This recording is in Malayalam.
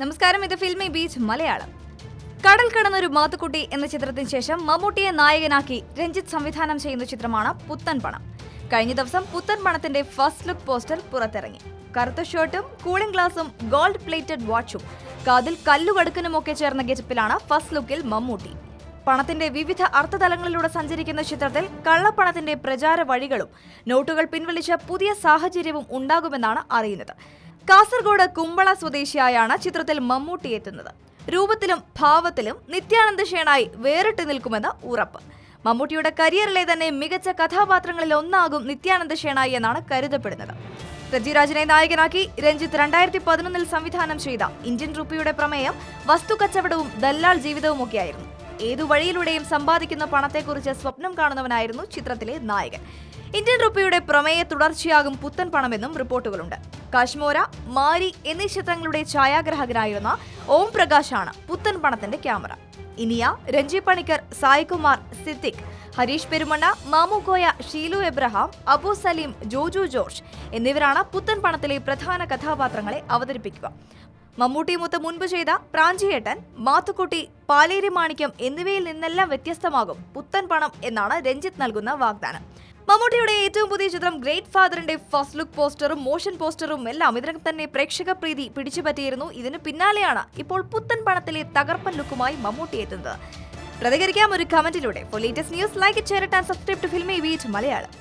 നമസ്കാരം, ഇത് ഫിൽമി ബീച്ച് മലയാളം. കടൽ കടന്നൊരു മാത്തുക്കുട്ടി എന്ന ചിത്രത്തിന് ശേഷം മമ്മൂട്ടിയെ നായകനാക്കി രഞ്ജിത്ത് സംവിധാനം ചെയ്യുന്ന ചിത്രമാണ് പുത്തൻ പണം. കഴിഞ്ഞ ദിവസം പുത്തൻ പണത്തിന്റെ ഫസ്റ്റ് ലുക്ക് പോസ്റ്റർ പുറത്തിറങ്ങി. കറുത്ത ഷർട്ടും കൂളിംഗ് ഗ്ലാസും ഗോൾഡ് പ്ലേറ്റഡ് വാച്ചും കാതിൽ കല്ലുകടുക്കനുമൊക്കെ ചേർന്ന ഗെറ്റപ്പിലാണ് ഫസ്റ്റ് ലുക്കിൽ മമ്മൂട്ടി. പണത്തിന്റെ വിവിധ അർത്ഥതലങ്ങളിലൂടെ സഞ്ചരിക്കുന്ന ചിത്രത്തിൽ കള്ളപ്പണത്തിന്റെ പ്രചാര വഴികളും നോട്ടുകൾ പിൻവലിച്ച പുതിയ സാഹചര്യവും ഉണ്ടാകുമെന്നാണ് അറിയുന്നത്. കാസർഗോഡ് കുമ്പള സ്വദേശിയായാണ് ചിത്രത്തിൽ മമ്മൂട്ടി എത്തുന്നത്. രൂപത്തിലും ഭാവത്തിലും നിത്യാനന്ദ ഷേണായി വേറിട്ട് നിൽക്കുമെന്ന് ഉറപ്പ്. മമ്മൂട്ടിയുടെ കരിയറിലെ തന്നെ മികച്ച കഥാപാത്രങ്ങളിൽ ഒന്നാകും നിത്യാനന്ദ ഷേണായി എന്നാണ് കരുതപ്പെടുന്നത്. പൃഥ്വിരാജിനെ നായകനാക്കി രഞ്ജിത്ത് 2011 സംവിധാനം ചെയ്ത ഇന്ത്യൻ റുപ്പിയുടെ പ്രമേയം വസ്തുക്കച്ചവടവും ദല്ലാൾ ജീവിതവുമൊക്കെയായിരുന്നു. ഏതു വഴിയിലൂടെയും സമ്പാദിക്കുന്ന പണത്തെക്കുറിച്ച് സ്വപ്നം കാണുന്നവനായിരുന്നു ചിത്രത്തിലെ നായകൻ. ഇന്ത്യൻ റുപ്പിയുടെ പ്രമേയ തുടർച്ചയാകും പുത്തൻ പണമെന്നും റിപ്പോർട്ടുകളുണ്ട്. കാശ്മോര, മാരി എന്നീ ചിത്രങ്ങളുടെ ഛായാഗ്രാഹകനായിരുന്ന ഓം പ്രകാശാണ് പുത്തൻ പണത്തിന്റെ ക്യാമറ. ഇനിയ, രഞ്ജി പണിക്കർ, സായികുമാർ, സിദ്ദിഖ്, ഹരീഷ് പെരുമണ്ണ, മാമു കോയ, ഷീലു എബ്രഹാം, അബു സലീം, ജോജു ജോർജ് എന്നിവരാണ് പുത്തൻ പണത്തിലെ പ്രധാന കഥാപാത്രങ്ങളെ അവതരിപ്പിക്കുക. മമ്മൂട്ടിയുമൊത്ത് മുൻപ് ചെയ്ത പ്രാഞ്ചിയേട്ടൻ, മാത്തുക്കുട്ടി, പാലേരി മാണിക്യം എന്നിവയിൽ നിന്നെല്ലാം വ്യത്യസ്തമാകും പുത്തൻ പണം എന്നാണ് രഞ്ജിത്ത് നൽകുന്ന വാഗ്ദാനം. മമ്മൂട്ടിയുടെ ഏറ്റവും പുതിയ ചിത്രം ഗ്രേറ്റ് ഫാദറിന്റെ ഫസ്റ്റ് ലുക്ക് പോസ്റ്ററും മോഷൻ പോസ്റ്ററും എല്ലാം ഇതിനകം തന്നെ പ്രേക്ഷക പ്രീതി പിടിച്ചുപറ്റിയിരുന്നു. ഇതിന് പിന്നാലെയാണ് ഇപ്പോൾ പുത്തൻ പണത്തിലെ തകർപ്പൻ ലുക്കുമായി മമ്മൂട്ടി എത്തുന്നത്. പ്രതികരിക്കാം ഒരു കമന്റിലൂടെ. For latest news, like, share and subscribe to Filmi Beat Malayalam.